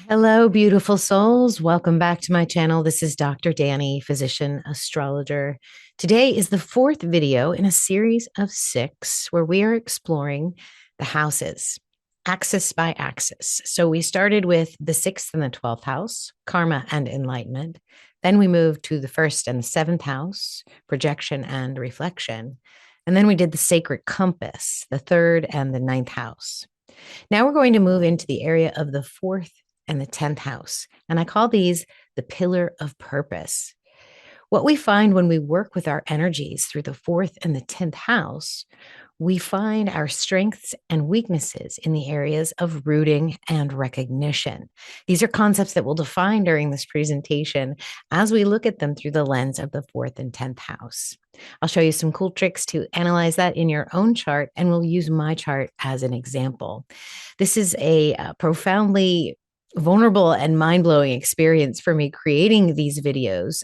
Hello, beautiful souls. Welcome back to my channel. This is Dr. Danny, physician astrologer. Today is the fourth video in a series of six where we are exploring the houses, axis by axis. So we started with the sixth and the 12th house, karma and enlightenment. Then we moved to the first and the seventh house, projection and reflection. And then we did the sacred compass, the third and the ninth house. Now we're going to move into the area of the fourth and the 10th house. And I call these the pillar of purpose. What we find when we work with our energies through the fourth and the 10th house, we find our strengths and weaknesses in the areas of rooting and recognition. These are concepts that we'll define during this presentation as we look at them through the lens of the fourth and 10th house. I'll show you some cool tricks to analyze that in your own chart, and we'll use my chart as an example. This is a profoundly vulnerable and mind-blowing experience for me creating these videos.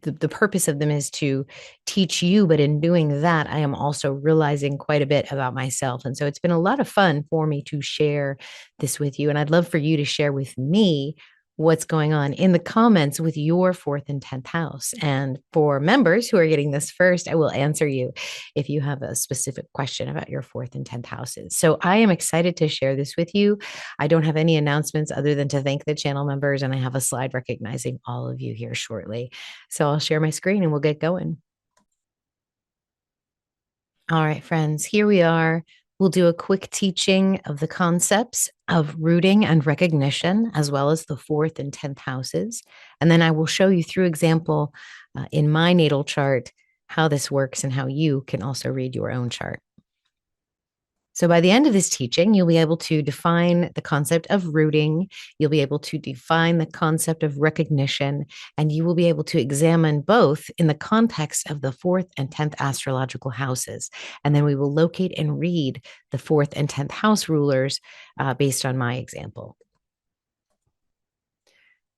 The purpose of them is to teach you, but in doing that, I am also realizing quite a bit about myself. And so it's been a lot of fun for me to share this with you. And I'd love for you to share with me what's going on in the comments with your fourth and 10th house. And for members who are getting this first, I will answer you if you have a specific question about your fourth and 10th houses. So I am excited to share this with you. I don't have any announcements other than to thank the channel members, and I have a slide recognizing all of you here shortly. So I'll share my screen and we'll get going. All right, friends, here we are. We'll do a quick teaching of the concepts of rooting and recognition, as well as the fourth and 10th houses. And then I will show you through example in my natal chart how this works and how you can also read your own chart. So by the end of this teaching, you'll be able to define the concept of rooting, you'll be able to define the concept of recognition, and you will be able to examine both in the context of the fourth and 10th astrological houses. And then we will locate and read the fourth and 10th house rulers based on my example.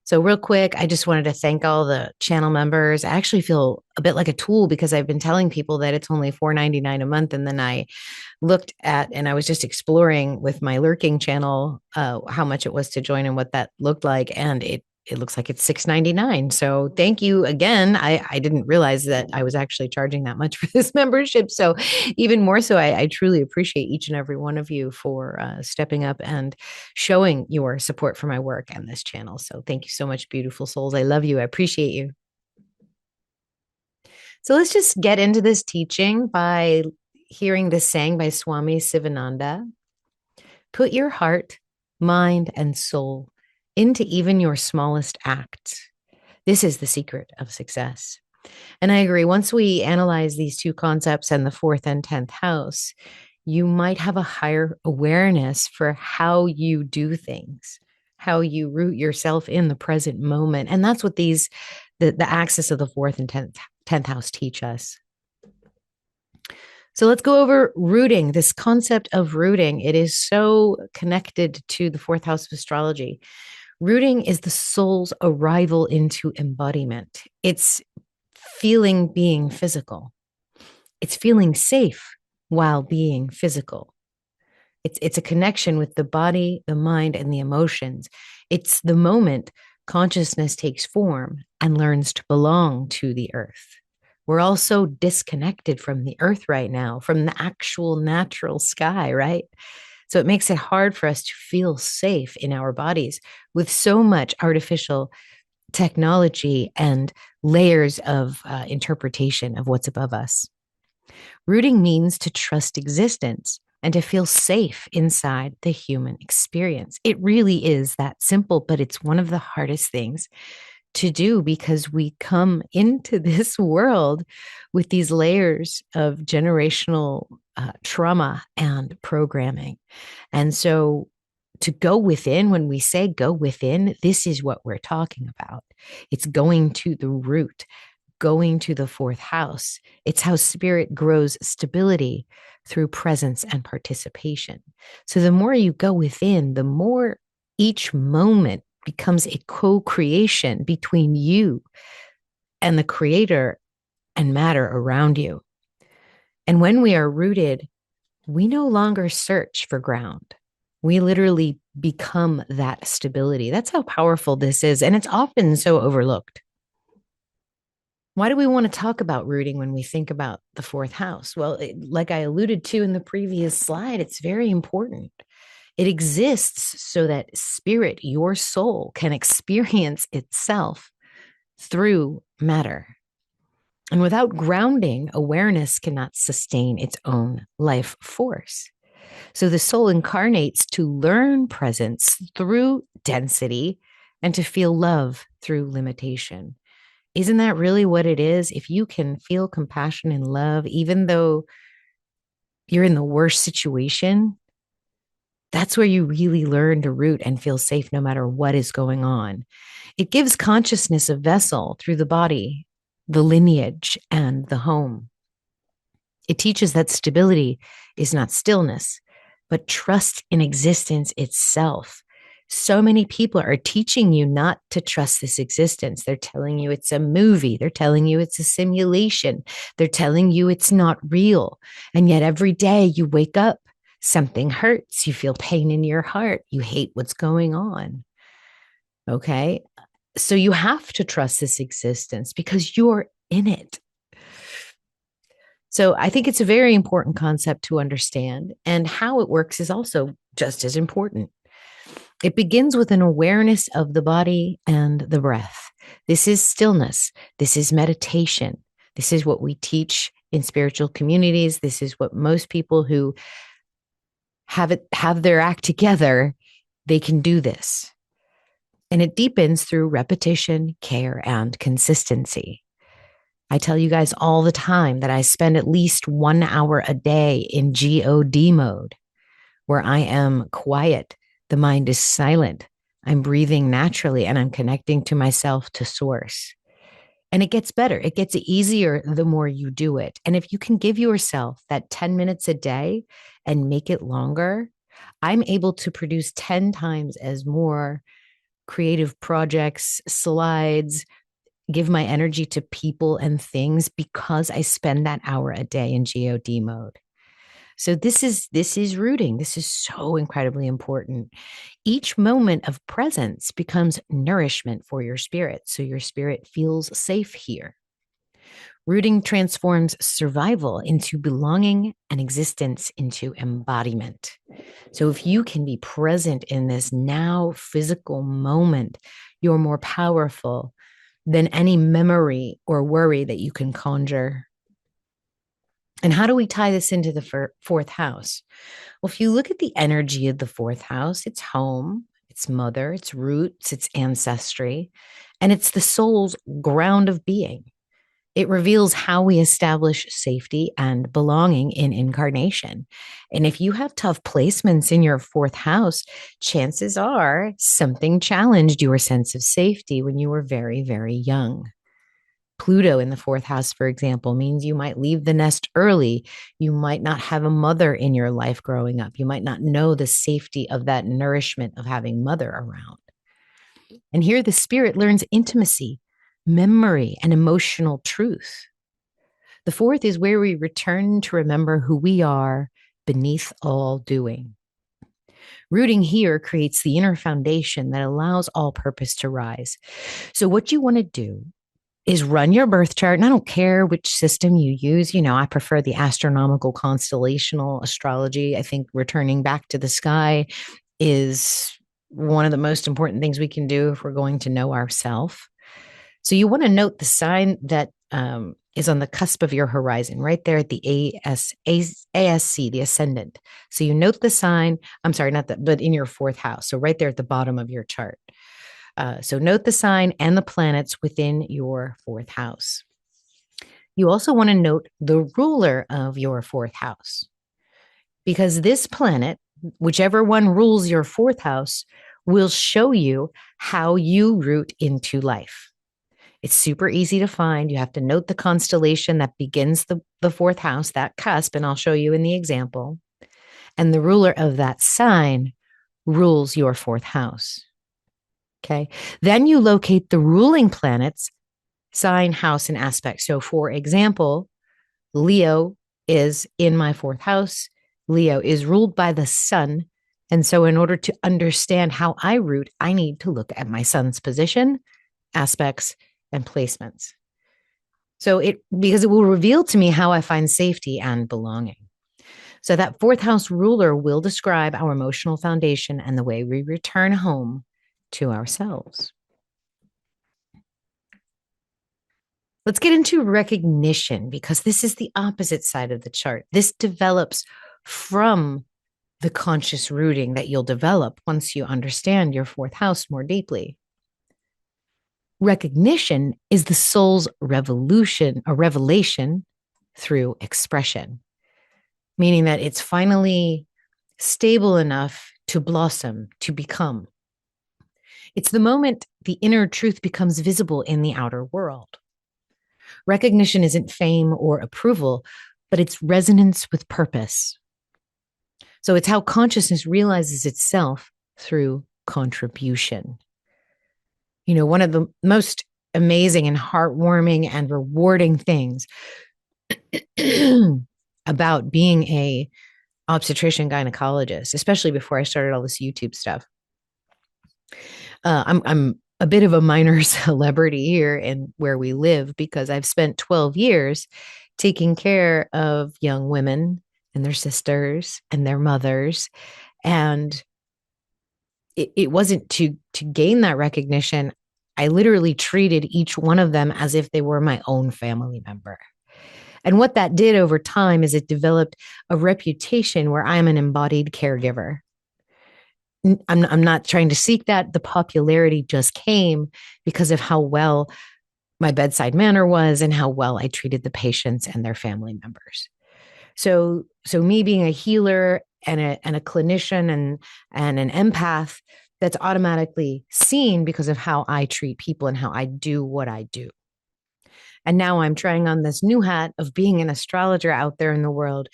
So real quick, I just wanted to thank all the channel members. I actually feel a bit like a tool because I've been telling people that it's only $4.99 a month. And then I looked at, and I was just exploring with my lurking channel how much it was to join and what that looked like. And it looks like it's $6.99. So thank you again. I didn't realize that I was actually charging that much for this membership. So even more so, I truly appreciate each and every one of you for stepping up and showing your support for my work and this channel. So thank you so much, beautiful souls. I love you. I appreciate you. So let's just get into this teaching by hearing this saying by Swami Sivananda. Put your heart, mind, and soul into even your smallest acts. This is the secret of success. And I agree. Once we analyze these two concepts and the fourth and 10th house, you might have a higher awareness for how you do things, how you root yourself in the present moment. And that's what the axis of the fourth and 10th house teach us. So let's go over rooting, this concept of rooting. It is so connected to the fourth house of astrology. Rooting is the soul's arrival into embodiment. It's feeling being physical. It's feeling safe while being physical. It's a connection with the body, the mind, and the emotions. It's the moment consciousness takes form and learns to belong to the earth. We're all so disconnected from the earth right now, from the actual natural sky, right? So it makes it hard for us to feel safe in our bodies with so much artificial technology and layers of interpretation of what's above us. Rooting means to trust existence and to feel safe inside the human experience. It really is that simple, but it's one of the hardest things to do because we come into this world with these layers of generational trauma and programming. And so to go within, when we say go within, this is what we're talking about. It's going to the root, going to the fourth house. It's how spirit grows stability through presence and participation. So the more you go within, the more each moment becomes a co-creation between you and the creator and matter around you. And when we are rooted, we no longer search for ground. We literally become that stability. That's how powerful this is. And it's often so overlooked. Why do we want to talk about rooting when we think about the fourth house? Well, like I alluded to in the previous slide, it's very important. It exists so that spirit, your soul, can experience itself through matter. And without grounding, awareness cannot sustain its own life force. So the soul incarnates to learn presence through density and to feel love through limitation. Isn't that really what it is? If you can feel compassion and love, even though you're in the worst situation, that's where you really learn to root and feel safe no matter what is going on. It gives consciousness a vessel through the body, the lineage, and the home. It teaches that stability is not stillness, but trust in existence itself. So many people are teaching you not to trust this existence. They're telling you it's a movie. They're telling you it's a simulation. They're telling you it's not real. And yet every day you wake up, something hurts. You feel pain in your heart. You hate what's going on. Okay. So you have to trust this existence because you're in it. So I think it's a very important concept to understand, and how it works is also just as important. It begins with an awareness of the body and the breath. This is stillness. This is meditation. This is what we teach in spiritual communities. This is what most people who have their act together, they can do this. And it deepens through repetition, care, and consistency. I tell you guys all the time that I spend at least 1 hour a day in God mode, where I am quiet. The mind is silent. I'm breathing naturally and I'm connecting to myself, to source. And it gets better. It gets easier the more you do it. And if you can give yourself that 10 minutes a day and make it longer, I'm able to produce 10 times as more creative projects, slides, give my energy to people and things because I spend that hour a day in God mode. So this is rooting. This is so incredibly important. Each moment of presence becomes nourishment for your spirit. So your spirit feels safe here. Rooting transforms survival into belonging and existence into embodiment. So if you can be present in this now physical moment, you're more powerful than any memory or worry that you can conjure. And how do we tie this into the fourth house? Well, if you look at the energy of the fourth house, it's home, it's mother, it's roots, it's ancestry, and it's the soul's ground of being. It reveals how we establish safety and belonging in incarnation. And if you have tough placements in your fourth house, chances are something challenged your sense of safety when you were very, very young. Pluto in the fourth house, for example, means you might leave the nest early. You might not have a mother in your life growing up. You might not know the safety of that nourishment of having mother around. And here the spirit learns intimacy, memory, and emotional truth. The fourth is where we return to remember who we are beneath all doing. Rooting here creates the inner foundation that allows all purpose to rise. So, what you want to do is run your birth chart. And I don't care which system you use. You know, I prefer the astronomical constellational astrology. I think returning back to the sky is one of the most important things we can do if we're going to know ourselves. So you want to note the sign that is on the cusp of your horizon, right there at the ASC, the ascendant. So you note the sign, I'm sorry, not that, but in your fourth house. So right there at the bottom of your chart. So note the sign and the planets within your fourth house. You also want to note the ruler of your fourth house, because this planet, whichever one rules your fourth house, will show you how you root into life. It's super easy to find. You have to note the constellation that begins the fourth house, that cusp, and I'll show you in the example. And the ruler of that sign rules your fourth house. Okay. Then you locate the ruling planets, sign, house, and aspect. So, for example, Leo is in my fourth house. Leo is ruled by the sun. And so, in order to understand how I root, I need to look at my sun's position, aspects, and placements. So, because it will reveal to me how I find safety and belonging. So, that fourth house ruler will describe our emotional foundation and the way we return home to ourselves. Let's get into recognition because this is the opposite side of the chart. This develops from the conscious rooting that you'll develop once you understand your fourth house more deeply. Recognition is the soul's revolution, a revelation through expression, meaning that it's finally stable enough to blossom, to become. It's the moment the inner truth becomes visible in the outer world. Recognition isn't fame or approval, but it's resonance with purpose. So it's how consciousness realizes itself through contribution. You know, one of the most amazing and heartwarming and rewarding things about being a obstetrician gynecologist, especially before I started all this YouTube stuff. I'm a bit of a minor celebrity here in where we live because I've spent 12 years taking care of young women and their sisters and their mothers. And it wasn't to gain that recognition. I literally treated each one of them as if they were my own family member. And what that did over time is it developed a reputation where I'm an embodied caregiver. I'm not trying to seek that. The popularity just came because of how well my bedside manner was and how well I treated the patients and their family members. So me being a healer and a clinician and an empath, that's automatically seen because of how I treat people and how I do what I do. And now I'm trying on this new hat of being an astrologer out there in the world,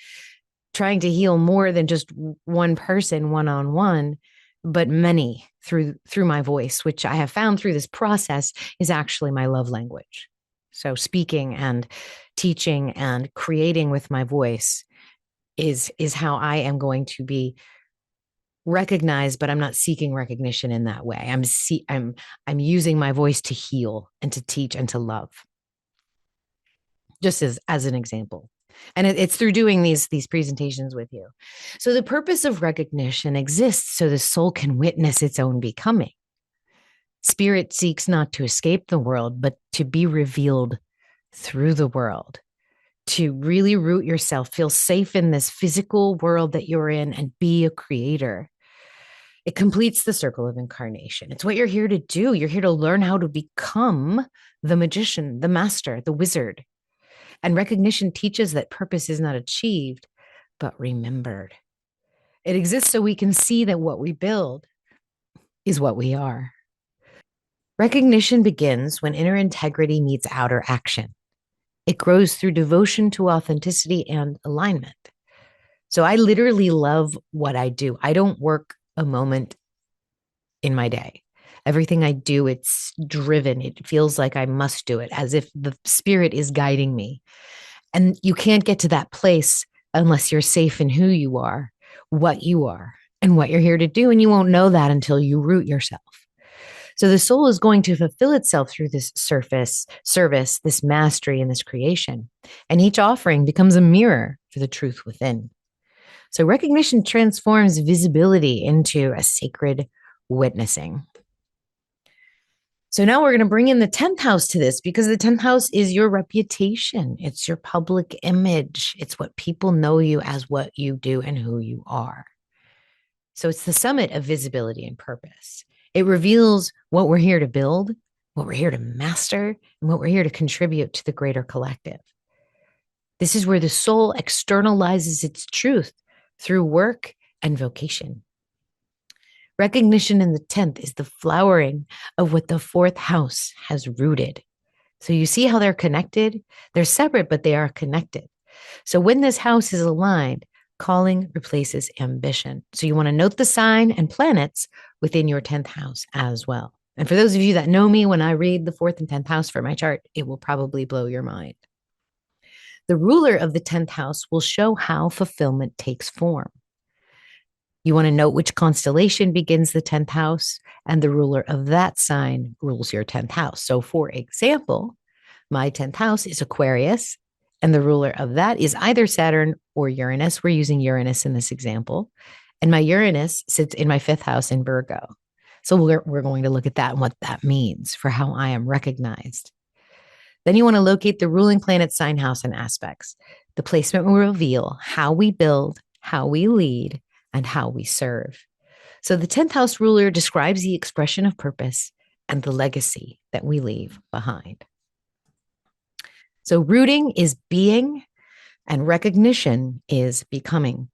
trying to heal more than just one person one on one, but many through my voice, which I have found through this process is actually my love language. So speaking and teaching and creating with my voice is how I am going to be recognized, but I'm not seeking recognition in that way. I'm using my voice to heal and to teach and to love, just as an example. And it's through doing these presentations with you. So the purpose of recognition exists so the soul can witness its own becoming. Spirit seeks not to escape the world, but to be revealed through the world, to really root yourself, feel safe in this physical world that you're in, and be a creator. It completes the circle of incarnation. It's what you're here to do. You're here to learn how to become the magician, the master, the wizard. And recognition teaches that purpose is not achieved, but remembered. It exists so we can see that what we build is what we are. Recognition begins when inner integrity meets outer action. It grows through devotion to authenticity and alignment. So I literally love what I do. I don't work a moment in my day. Everything I do, it's driven. It feels like I must do it, as if the spirit is guiding me. And you can't get to that place unless you're safe in who you are, what you are, and what you're here to do. And you won't know that until you root yourself. So the soul is going to fulfill itself through this service, this mastery, and this creation. And each offering becomes a mirror for the truth within. So recognition transforms visibility into a sacred witnessing. So now we're going to bring in the 10th house to this because the 10th house is your reputation. It's your public image. It's what people know you as, what you do, and who you are. So it's the summit of visibility and purpose. It reveals what we're here to build, what we're here to master, and what we're here to contribute to the greater collective. This is where the soul externalizes its truth through work and vocation. Recognition in the 10th is the flowering of what the 4th house has rooted. So you see how they're connected? They're separate, but they are connected. So when this house is aligned, calling replaces ambition. So you want to note the sign and planets within your 10th house as well. And for those of you that know me, when I read the 4th and 10th house for my chart, it will probably blow your mind. The ruler of the 10th house will show how fulfillment takes form. You want to note which constellation begins the 10th house, and the ruler of that sign rules your 10th house. So, for example, my 10th house is Aquarius, and the ruler of that is either Saturn or Uranus. We're using Uranus in this example. And my Uranus sits in my fifth house in Virgo. So we're going to look at that and what that means for how I am recognized. Then you want to locate the ruling planet, sign, house, and aspects. The placement will reveal how we build, how we lead, and how we serve. So the 10th house ruler describes the expression of purpose and the legacy that we leave behind. So rooting is being, and recognition is becoming.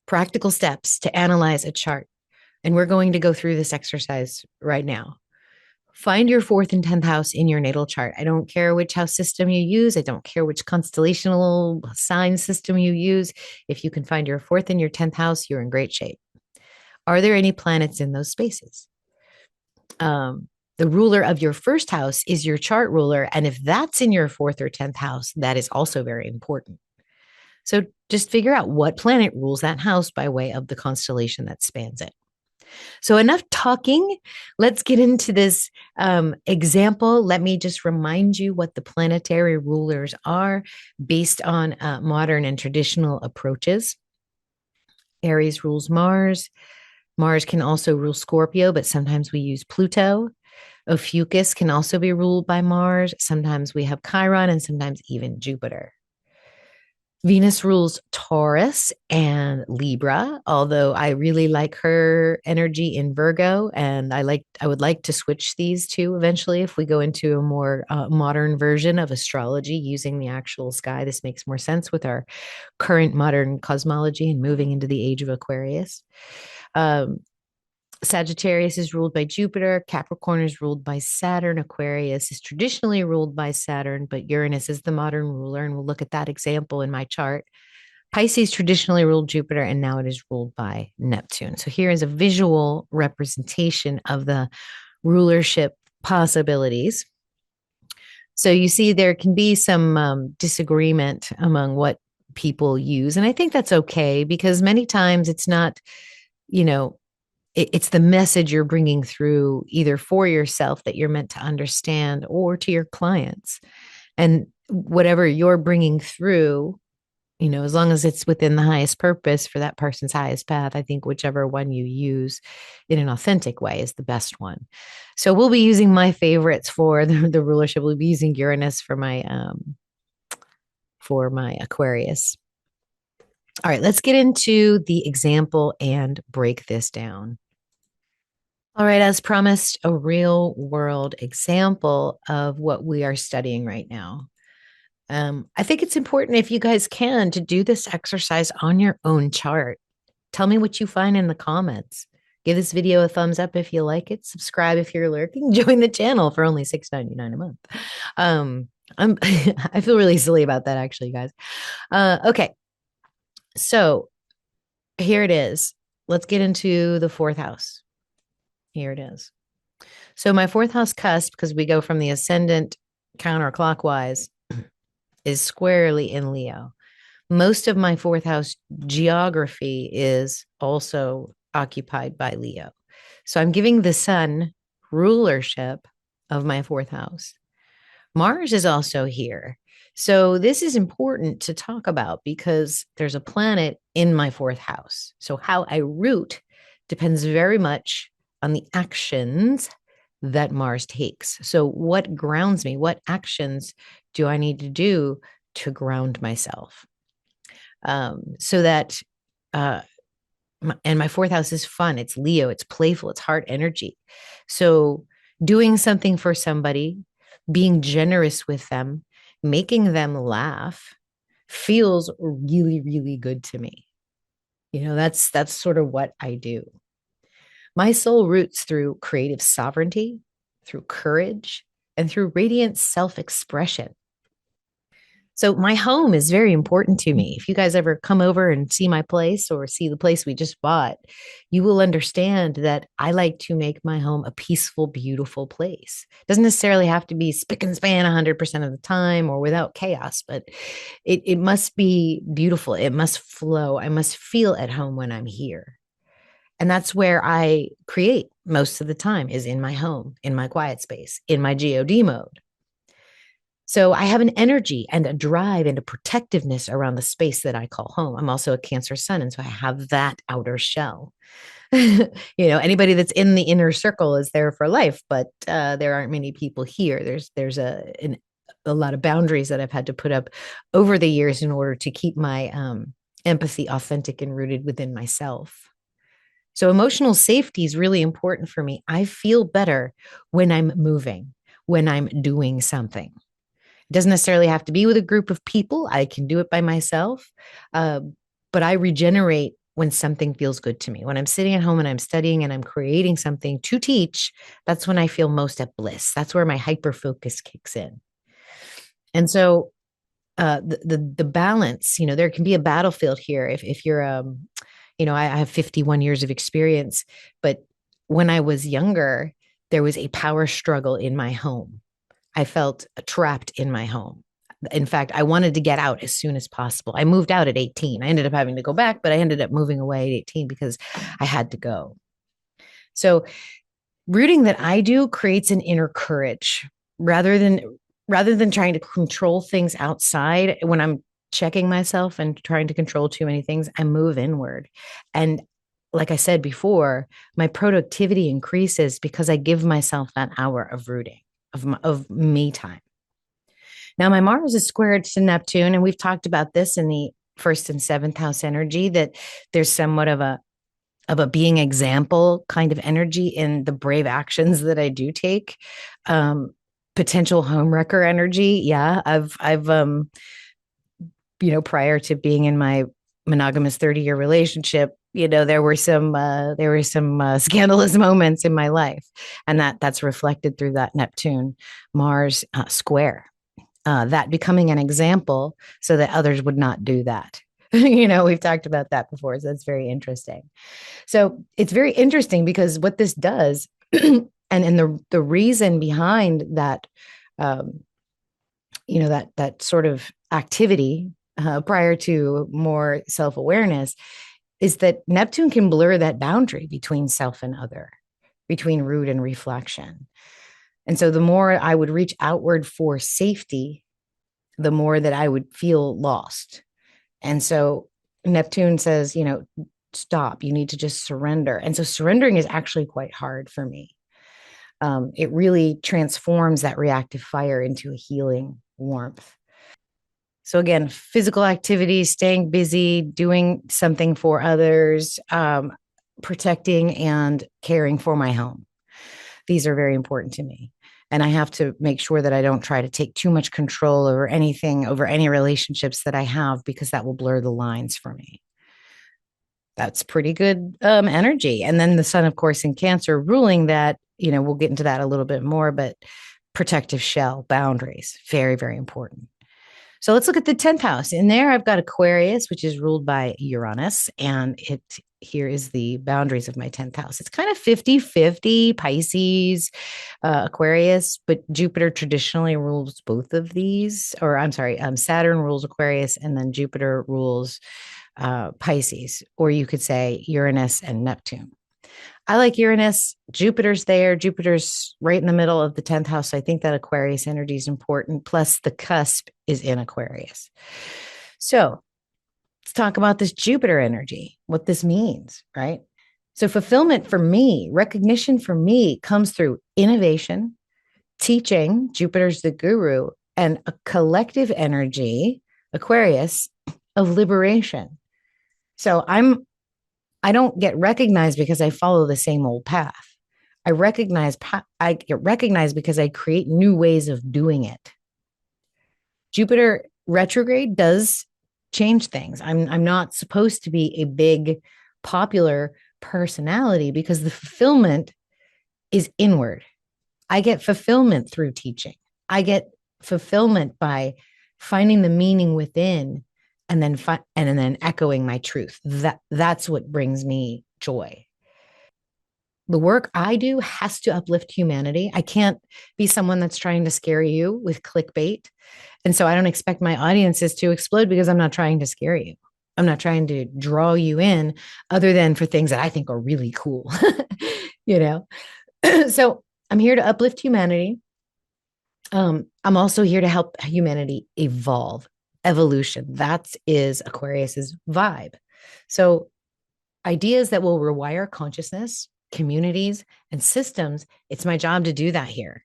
Practical steps to analyze a chart. And we're going to go through this exercise right now. Find your fourth and 10th house in your natal chart. I don't care which house system you use. I don't care which constellational sign system you use. If you can find your fourth and your 10th house, you're in great shape. Are there any planets in those spaces? The ruler of your first house is your chart ruler. And if that's in your fourth or 10th house, that is also very important. So just figure out what planet rules that house by way of the constellation that spans it. So enough talking. Let's get into this example. Let me just remind you what the planetary rulers are based on modern and traditional approaches. Aries rules Mars. Mars can also rule Scorpio, but sometimes we use Pluto. Ophiuchus can also be ruled by Mars. Sometimes we have Chiron and sometimes even Jupiter. Venus rules Taurus and Libra, although I really like her energy in Virgo, and I would like to switch these two eventually if we go into a more modern version of astrology using the actual sky. This makes more sense with our current modern cosmology and moving into the age of Aquarius. Sagittarius is ruled by Jupiter. Capricorn is ruled by Saturn. Aquarius is traditionally ruled by Saturn, but Uranus is the modern ruler. And we'll look at that example in my chart. Pisces traditionally ruled Jupiter, and now it is ruled by Neptune. So here is a visual representation of the rulership possibilities. So you see, there can be some disagreement among what people use. And I think that's okay because many times it's not, it's the message you're bringing through either for yourself that you're meant to understand or to your clients. And whatever you're bringing through, as long as it's within the highest purpose for that person's highest path, I think whichever one you use in an authentic way is the best one. So we'll be using my favorites for the rulership. We'll be using Uranus for my Aquarius. All right, let's get into the example and break this down. All right, as promised, a real world example of what we are studying right now. I think it's important if you guys can to do this exercise on your own chart. Tell me what you find in the comments. Give this video a thumbs up if you like it. Subscribe if you're lurking. Join the channel for only $6.99 a month. I feel really silly about that, actually, guys. Okay, so here it is. Let's get into the fourth house. Here it is. So my fourth house cusp, because we go from the ascendant counterclockwise, is squarely in Leo. Most of my fourth house geography is also occupied by Leo. So I'm giving the sun rulership of my fourth house. Mars is also here. So this is important to talk about because there's a planet in my fourth house. So how I root depends very much on the actions that Mars takes. So what grounds me? What actions do I need to do to ground myself? So that, and my fourth house is fun. It's Leo. It's playful. It's heart energy. So doing something for somebody, being generous with them, making them laugh feels really, really good to me. That's sort of what I do. My soul roots through creative sovereignty, through courage, and through radiant self-expression. So my home is very important to me. If you guys ever come over and see my place or see the place we just bought, you will understand that I like to make my home a peaceful, beautiful place. It doesn't necessarily have to be spick and span 100% of the time or without chaos, but it must be beautiful. It must flow. I must feel at home when I'm here. And that's where I create most of the time is in my home, in my quiet space, in my God mode. So I have an energy and a drive and a protectiveness around the space that I call home. I'm also a Cancer sun, and so I have that outer shell. Anybody that's in the inner circle is there for life, but there aren't many people here. There's a lot of boundaries that I've had to put up over the years in order to keep my empathy authentic and rooted within myself. So emotional safety is really important for me. I feel better when I'm moving, when I'm doing something. It doesn't necessarily have to be with a group of people. I can do it by myself. Uh, but I regenerate when something feels good to me. When I'm sitting at home and I'm studying and I'm creating something to teach, that's when I feel most at bliss. That's where my hyper focus kicks in. And so the balance, there can be a battlefield here. If you're I have 51 years of experience, but when I was younger, there was a power struggle in my home. I felt trapped in my home. In fact, I wanted to get out as soon as possible. I moved out at 18. I ended up having to go back, but I ended up moving away at 18 because I had to go. So, rooting that I do creates an inner courage rather than trying to control things outside. When I'm checking myself and trying to control too many things, I move inward. And like I said before, my productivity increases because I give myself that hour of rooting, of me time. Now, my Mars is squared to Neptune, and we've talked about this in the first and seventh house energy, that there's somewhat of a being example kind of energy in the brave actions that I do take. Potential homewrecker energy. Yeah, I've prior to being in my monogamous 30-year relationship, there were some scandalous moments in my life, and that's reflected through that Neptune Mars square. That becoming an example so that others would not do that. We've talked about that before, so that's very interesting. So it's very interesting because what this does, and the reason behind that, um, that sort of activity prior to more self awareness, is that Neptune can blur that boundary between self and other, between root and reflection. And so the more I would reach outward for safety, the more that I would feel lost. And so Neptune says, stop, you need to just surrender. And so surrendering is actually quite hard for me. It really transforms that reactive fire into a healing warmth. So again, physical activities, staying busy, doing something for others, protecting and caring for my home. These are very important to me. And I have to make sure that I don't try to take too much control over anything, over any relationships that I have, because that will blur the lines for me. That's pretty good energy. And then the sun, of course, in Cancer, ruling that, we'll get into that a little bit more, but protective shell, boundaries, very, very important. So let's look at the 10th house. In there, I've got Aquarius, which is ruled by Uranus, and here is the boundaries of my 10th house. It's kind of 50-50, Pisces, Aquarius, but Jupiter traditionally rules both of these. Or I'm sorry, Saturn rules Aquarius, and then Jupiter rules Pisces, or you could say Uranus and Neptune. I like Uranus. Jupiter's there. Jupiter's right in the middle of the 10th house. So I think that Aquarius energy is important. Plus, the cusp is in Aquarius. So let's talk about this Jupiter energy, what this means, right? So fulfillment for me, recognition for me comes through innovation, teaching, Jupiter's the guru, and a collective energy, Aquarius, of liberation. So I don't get recognized because I follow the same old path. I get recognized because I create new ways of doing it. Jupiter retrograde does change things. I'm not supposed to be a big popular personality because the fulfillment is inward. I get fulfillment through teaching. I get fulfillment by finding the meaning within, and then echoing my truth. That's what brings me joy. The work I do has to uplift humanity. I can't be someone that's trying to scare you with clickbait. And so I don't expect my audiences to explode because I'm not trying to scare you. I'm not trying to draw you in other than for things that I think are really cool, you know? So I'm here to uplift humanity. I'm also here to help humanity evolve, evolution. That is Aquarius's vibe. So ideas that will rewire consciousness, communities, and systems. It's my job to do that here.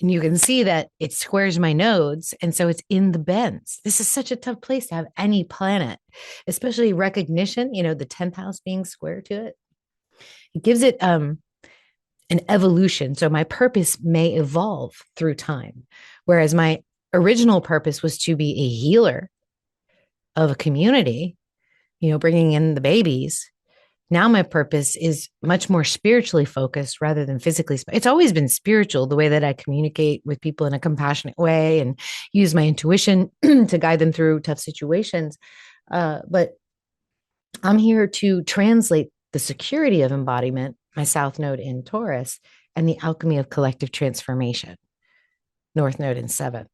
And you can see that it squares my nodes. And so it's in the bends. This is such a tough place to have any planet, especially recognition, the 10th house being square to it. It gives it an evolution. So my purpose may evolve through time. Whereas my original purpose was to be a healer of a community, bringing in the babies. Now my purpose is much more spiritually focused rather than physically. It's always been spiritual, the way that I communicate with people in a compassionate way and use my intuition to guide them through tough situations. But I'm here to translate the security of embodiment, my South Node in Taurus, and the alchemy of collective transformation, North Node in seventh.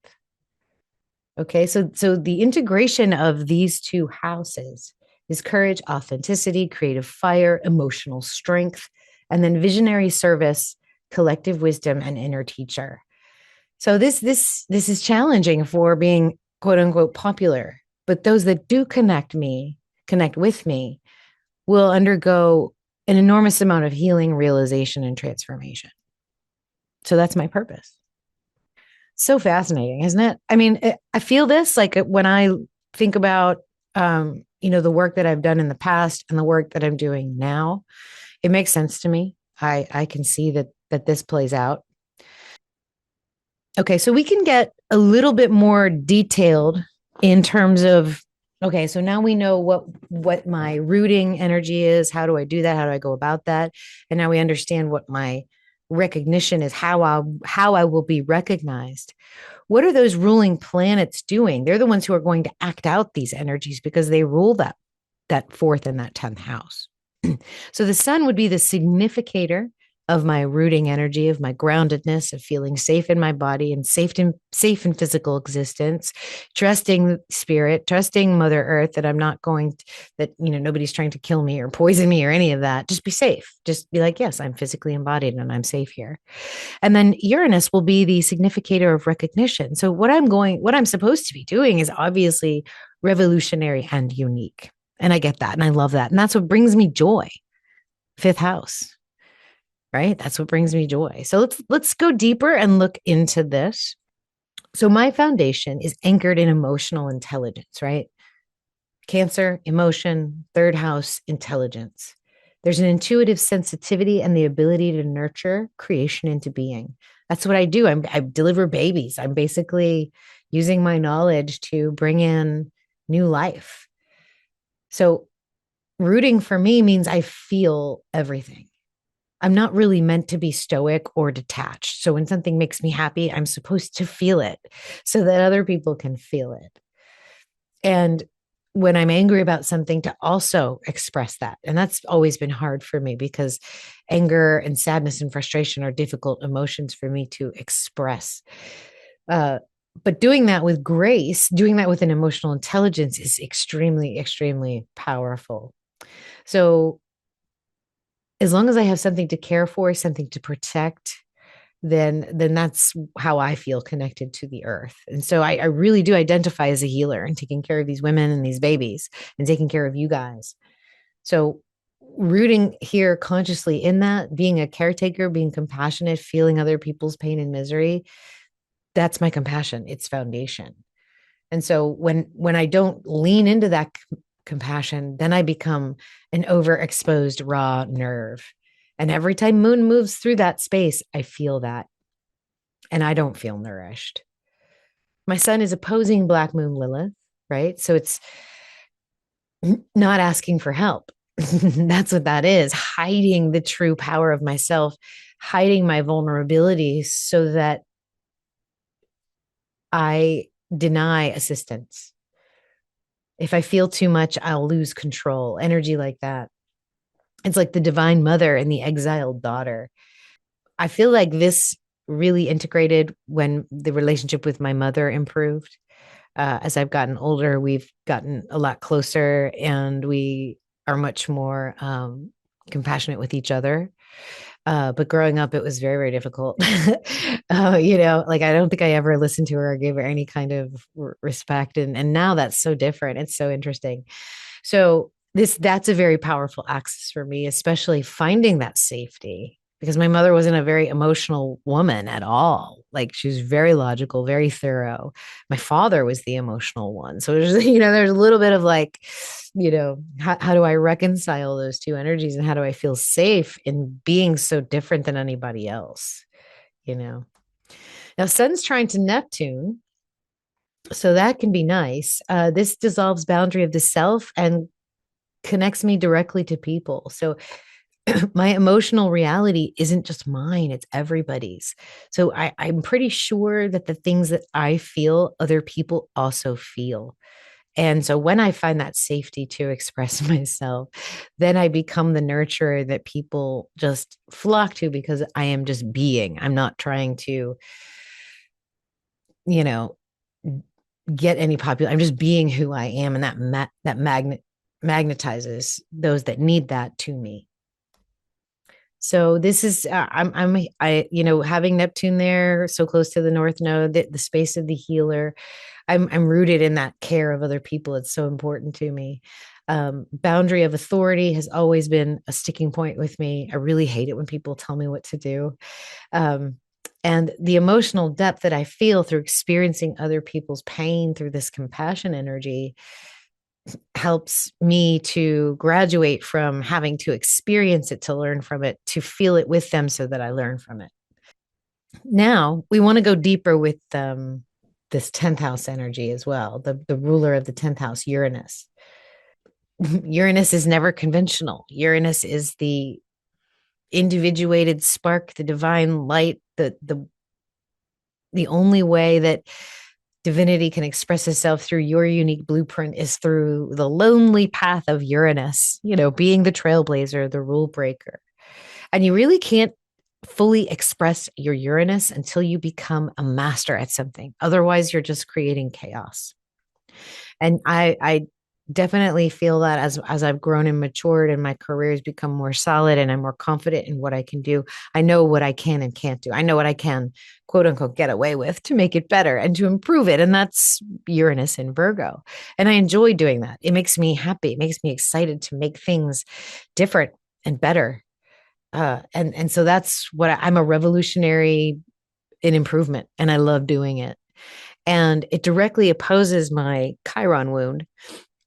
Okay, so the integration of these two houses is courage, authenticity, creative fire, emotional strength, and then visionary service, collective wisdom, and inner teacher. So this is challenging for being quote unquote popular, but those that do connect with me, will undergo an enormous amount of healing, realization, and transformation. So that's my purpose. So fascinating, isn't it? I mean, I feel this like when I think about, the work that I've done in the past and the work that I'm doing now, it makes sense to me. I can see that this plays out. Okay, so we can get a little bit more detailed in terms of, okay, so now we know what my rooting energy is. How do I do that? How do I go about that? And now we understand what my recognition is, how I will be recognized. What are those ruling planets doing? They're the ones who are going to act out these energies because they rule that fourth and that 10th house. So the sun would be the significator of my rooting energy, of my groundedness, of feeling safe in my body and safe in physical existence, trusting spirit, trusting Mother Earth that I'm not that nobody's trying to kill me or poison me or any of that. Just be safe. Just be like, yes, I'm physically embodied and I'm safe here. And then Uranus will be the significator of recognition. So what I'm supposed to be doing is obviously revolutionary and unique. And I get that. And I love that. And that's what brings me joy. Fifth house, right? That's what brings me joy. So let's go deeper and look into this. So my foundation is anchored in emotional intelligence, right? Cancer, emotion, third house, intelligence. There's an intuitive sensitivity and the ability to nurture creation into being. That's what I do. I deliver babies. I'm basically using my knowledge to bring in new life. So rooting for me means I feel everything. I'm not really meant to be stoic or detached. So when something makes me happy, I'm supposed to feel it so that other people can feel it. And when I'm angry about something, to also express that. And that's always been hard for me because anger and sadness and frustration are difficult emotions for me to express. But doing that with grace, doing that with an emotional intelligence is extremely, extremely powerful. So as long as I have something to care for, something to protect, then that's how I feel connected to the earth. And so I really do identify as a healer and taking care of these women and these babies and taking care of you guys. So rooting here consciously in that, being a caretaker, being compassionate, feeling other people's pain and misery, that's my compassion. It's foundation. And so when I don't lean into that compassion, then I become an overexposed raw nerve. And every time moon moves through that space, I feel that. And I don't feel nourished. My sun is opposing Black Moon Lilith, right? So it's not asking for help. That's what that is, hiding the true power of myself, hiding my vulnerability so that I deny assistance. If I feel too much, I'll lose control, energy like that. It's like the divine mother and the exiled daughter. I feel like this really integrated when the relationship with my mother improved. As I've gotten older, we've gotten a lot closer and we are much more compassionate with each other. But growing up, it was very, very difficult. Like I don't think I ever listened to her or gave her any kind of respect. And now that's so different. It's so interesting. So that's a very powerful axis for me, especially finding that safety because my mother wasn't a very emotional woman at all. Like she was very logical, very thorough. My father was the emotional one. So there's, there's a little bit of like, how do I reconcile those two energies and how do I feel safe in being so different than anybody else? You know, now Sun's trying to Neptune. So that can be nice. This dissolves boundary of the self and connects me directly to people. So my emotional reality isn't just mine, it's everybody's. So I'm pretty sure that the things that I feel, other people also feel. And so when I find that safety to express myself, then I become the nurturer that people just flock to because I am just being. I'm not trying to, you know, get any popular. I'm just being who I am, and that magnetizes those that need that to me. So this is having Neptune there so close to the North Node, the space of the healer. I'm rooted in that care of other people. It's so important to me. Boundary of authority has always been a sticking point with me. I really hate it when people tell me what to do. Um, and the emotional depth that I feel through experiencing other people's pain through this compassion energy helps me to graduate from having to experience it to learn from it to feel it with them so that I learn from it. Now we want to go deeper with this 10th house energy as well, the ruler of the 10th house, Uranus. Uranus is never conventional. Uranus is the individuated spark, the divine light, the only way that divinity can express itself through your unique blueprint is through the lonely path of Uranus, being the trailblazer, the rule breaker. And you really can't fully express your Uranus until you become a master at something. Otherwise, you're just creating chaos. And I definitely feel that as I've grown and matured and my career has become more solid and I'm more confident in what I can do, I know what I can and can't do. I know what I can, quote unquote, get away with to make it better and to improve it. And that's Uranus in Virgo. And I enjoy doing that. It makes me happy. It makes me excited to make things different and better. And so that's I'm a revolutionary in improvement, and I love doing it. And it directly opposes my Chiron wound,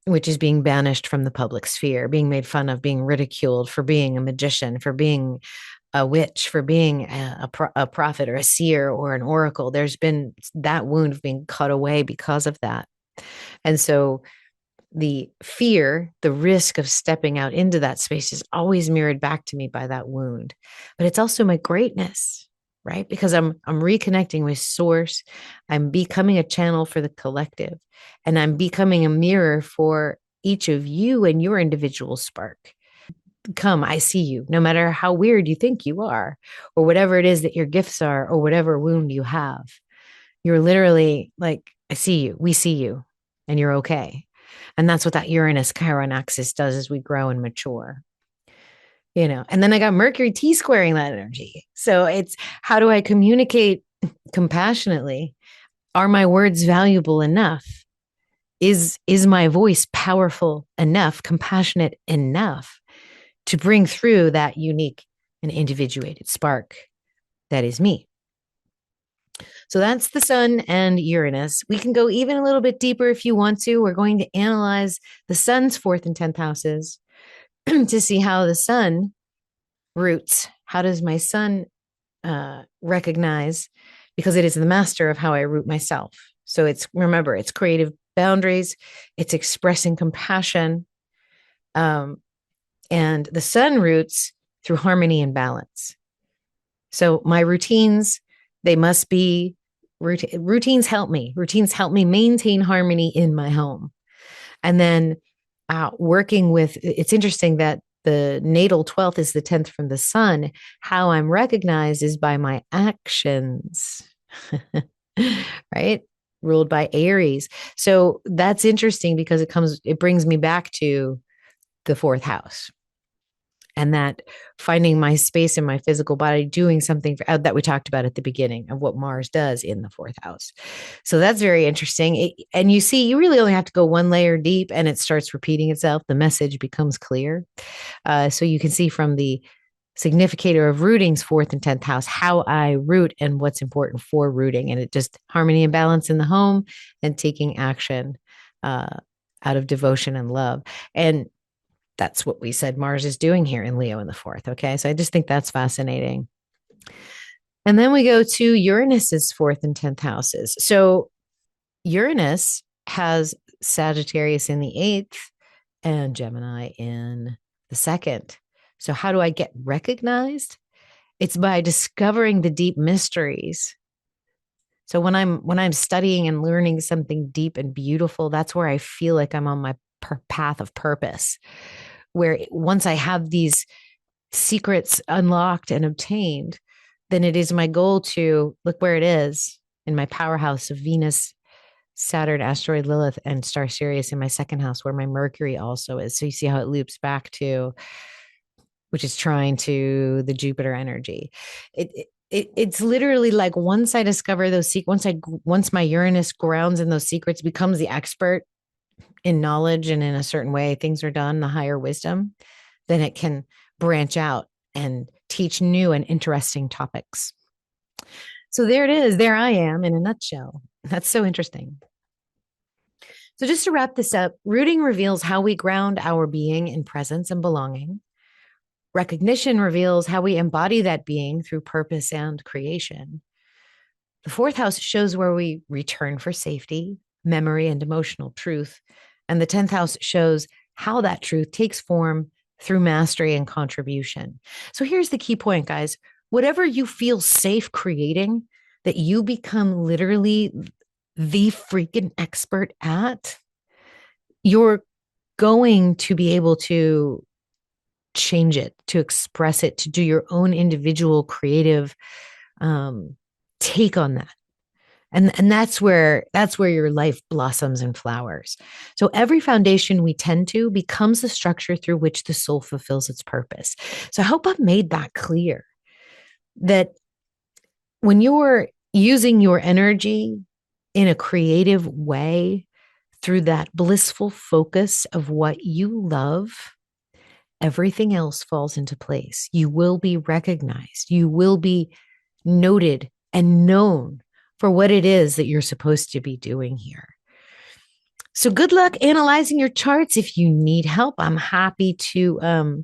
which is being banished from the public sphere, being made fun of, being ridiculed for being a magician, for being a witch, for being a prophet or a seer or an oracle. There's been that wound being cut away because of that. And so the fear, the risk of stepping out into that space is always mirrored back to me by that wound. But it's also my greatness, right? Because I'm reconnecting with source. I'm becoming a channel for the collective, and I'm becoming a mirror for each of you and your individual spark. Come, I see you, no matter how weird you think you are, or whatever it is that your gifts are, or whatever wound you have. You're literally like, I see you, we see you, and you're okay. And that's what that Uranus Chiron axis does as we grow and mature. And then I got Mercury T squaring that energy. So it's how do I communicate compassionately? Are my words valuable enough? Is my voice powerful enough, compassionate enough to bring through that unique and individuated spark that is me? So that's the sun and Uranus. We can go even a little bit deeper if you want to. We're going to analyze the sun's fourth and 10th houses to see how the sun roots. How does my sun recognize? Because it is the master of how I root myself. So remember, it's creative boundaries, it's expressing compassion. And the sun roots through harmony and balance. So my routines, they must be Routines help me. Routines help me maintain harmony in my home. And then working with, it's interesting that the natal 12th is the 10th from the sun. How I'm recognized is by my actions, right? Ruled by Aries. So that's interesting because it brings me back to the fourth house, and that finding my space in my physical body, doing something that we talked about at the beginning of what Mars does in the fourth house. So that's very interesting. And you see, you really only have to go one layer deep and it starts repeating itself. The message becomes clear. So you can see from the significator of rooting's fourth and 10th house, how I root and what's important for rooting. And it just harmony and balance in the home and taking action out of devotion and love. And that's what we said Mars is doing here in Leo in the fourth. Okay. So I just think that's fascinating. And then we go to Uranus's fourth and 10th houses. So Uranus has Sagittarius in the eighth and Gemini in the second. So how do I get recognized? It's by discovering the deep mysteries. So when I'm studying and learning something deep and beautiful, that's where I feel like I'm on my path of purpose. Where once I have these secrets unlocked and obtained, then it is my goal to look where it is in my powerhouse of Venus, Saturn, asteroid Lilith, and star Sirius in my second house, where my Mercury also is. So you see how it loops back to, which is trying to the Jupiter energy. It's literally like once I discover those secrets, once my Uranus grounds in those secrets, becomes the expert in knowledge and in a certain way things are done, the higher wisdom, then it can branch out and teach new and interesting topics. So there it is. There I am in a nutshell. That's so interesting. So just to wrap this up, rooting reveals how we ground our being in presence and belonging. Recognition reveals how we embody that being through purpose and creation. The fourth house shows where we return for safety, memory, and emotional truth. And the 10th house shows how that truth takes form through mastery and contribution. So here's the key point, guys. Whatever you feel safe creating, that you become literally the freaking expert at, you're going to be able to change it, to express it, to do your own individual creative take on that. And that's where your life blossoms and flowers. So every foundation we tend to becomes the structure through which the soul fulfills its purpose. So I hope I've made that clear, that when you're using your energy in a creative way through that blissful focus of what you love, everything else falls into place. You will be recognized. You will be noted and known for what it is that you're supposed to be doing here. So good luck analyzing your charts. If you need help, I'm happy to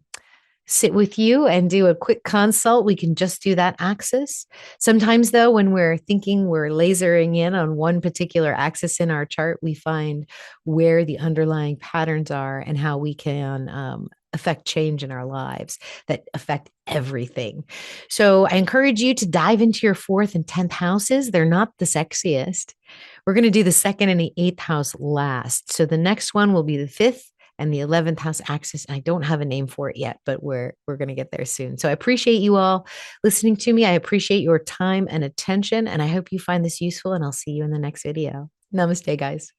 sit with you and do a quick consult. We can just do that axis. Sometimes, though, when we're thinking we're lasering in on one particular axis in our chart, we find where the underlying patterns are and how we can affect change in our lives that affect everything. So I encourage you to dive into your fourth and 10th houses. They're not the sexiest. We're going to do the second and the eighth house last. So the next one will be the fifth and the 11th house axis. I don't have a name for it yet, but we're going to get there soon. So I appreciate you all listening to me. I appreciate your time and attention, and I hope you find this useful, and I'll see you in the next video. Namaste, guys.